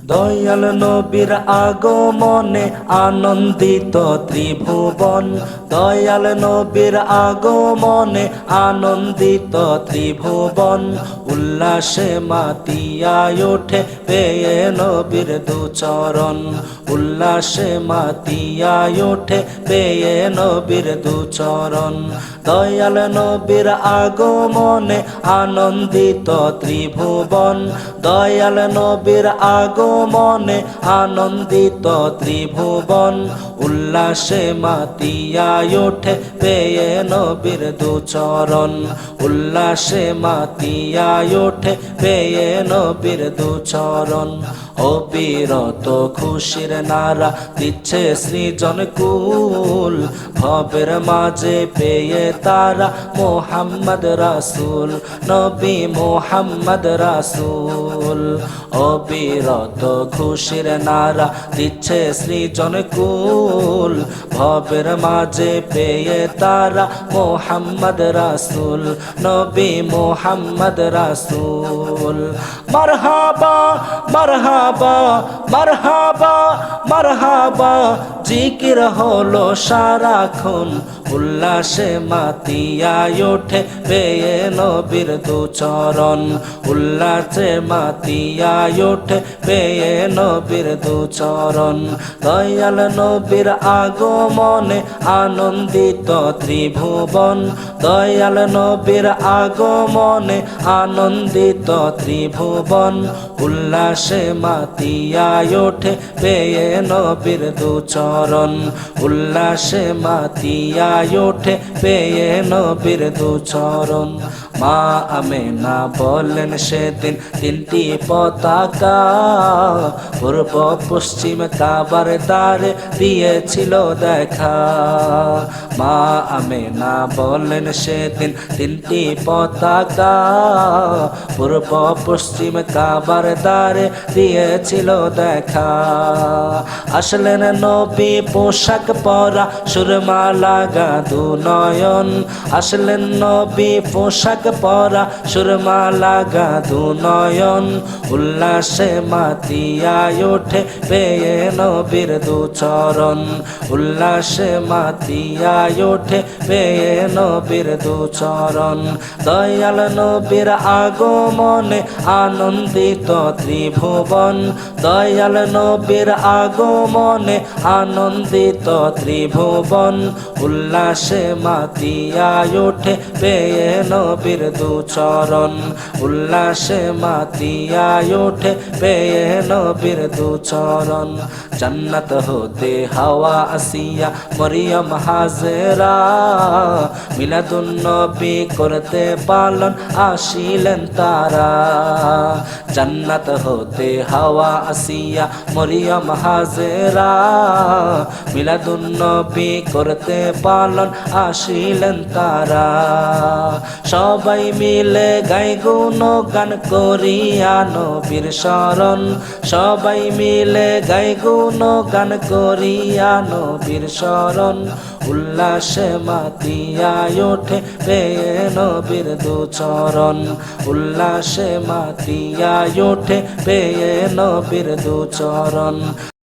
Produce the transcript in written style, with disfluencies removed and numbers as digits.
দয়াল নবীর আগমনে আনন্দিত ত্রিভুবন, দয়াল নবীর আগমনে আনন্দিত ত্রিভুবন। উল্লাসে মাতিয়ায় ওঠে পেয়ে নবীর দুচরণ, উল্লাসে মাতিয়ায় ওঠে পেয়ে নবীর দুচরণ। দয়াল নবীর আগমনে আনন্দিত ত্রিভুবন, দয়াল নবীর আগমনে আনন্দিত ত্রিভুবন। উল্লাসে মাতিয়ায় ওঠে পেয়ে নবীর দুচরণ, উল্লাসে মাতিয়ায় ওঠে পেয়ে নবীর দুচরণ। অবিরত খুশির নারা দিচ্ছে সৃজন কুল, ভবের মাঝে পেয়ে তারা মোহাম্মদ রাসূল, নবী মোহাম্মদ রাসূল। অবিরত খুশির নারা দিচ্ছে সৃজন কুল, ভবের মাঝে পেয়ে তারা মোহাম্মদ রাসূল, নবী মোহাম্মদ রাসূল। মারহাবা মারহাবা মারহাবা মারহাবা, জিকির হলো সারাক্ষণ। উল্লাসে মাতিয়ায় ওঠে পেয়ে নবীর দুচরণ, উল্লাসে মাতিয়ায় ওঠে পেয়ে নবীর দুচরণ। দয়াল নবীর আগমনে আনন্দিত ত্রিভুবন, দয়াল নবীর আগমনে আনন্দিত ত্রিভুবন। উল্লাসে মাতিয়ায় ওঠে পেয়ে নবীর দুচরণ, উল্লাসে মাতিয়ায় ওঠে পেয়ে নবীর দুচরণ। মা আমেনা বলেন সেদিন তিনটি পতাকা, পূর্ব পশ্চিম কাবার দ্বারে দিয়েছিল দেখা। মা আমেনা বলেন সেদিন তিনটি পতাকা, পূর্ব পশ্চিম কাবার দ্বারে দিয়েছিল দেখা। আসলেন নবী পোশাক পরা সুরমা লাগা দুনয়ন, আসলেন নবী পোশাক পরা সুরমা লাগা দুনয়ন। উল্লাসে মাতিয়ায় ওঠে পেয়ে নবীর দুচরণ, উল্লাসে মাতিয়ায় ওঠে পেয়ে নবীর দুচরণ। দয়াল নবীর আগমনে আনন্দিত ত্রিভুবন, দয়াল নবীর আগমনে আনন্দিত ত্রিভুবন। উল্লাসে মাতিয়ায় ওঠে পেয়ে নবীর দুচরণ, উল্লাসে মাতিয়ায় ওঠে পেয়ে নবীর দুচরণ। জান্নাত হতে হাওয়া আসিয়া মরিয়ম হাজেরা, মিলাদুন নবী করতে পালন আসিলেন তারা। জান্নাত হতে হাওয়া আসিয়া মরিয়ম হাজেরা, মিলাদুন নবী করতে পালন আসিলেন তারা। সবাই মিলে গাই গুণগান করিয়া নবীর শরণ, সবাই মিলে গাই গুণগান করিয়া নবীর শরণ। উল্লাসে মাতিয়ায় ওঠে পেয়ে নবীর দুচরণ, উল্লাসে মাতিয়ায় ওঠে পেয়ে নবীর দুচরণ।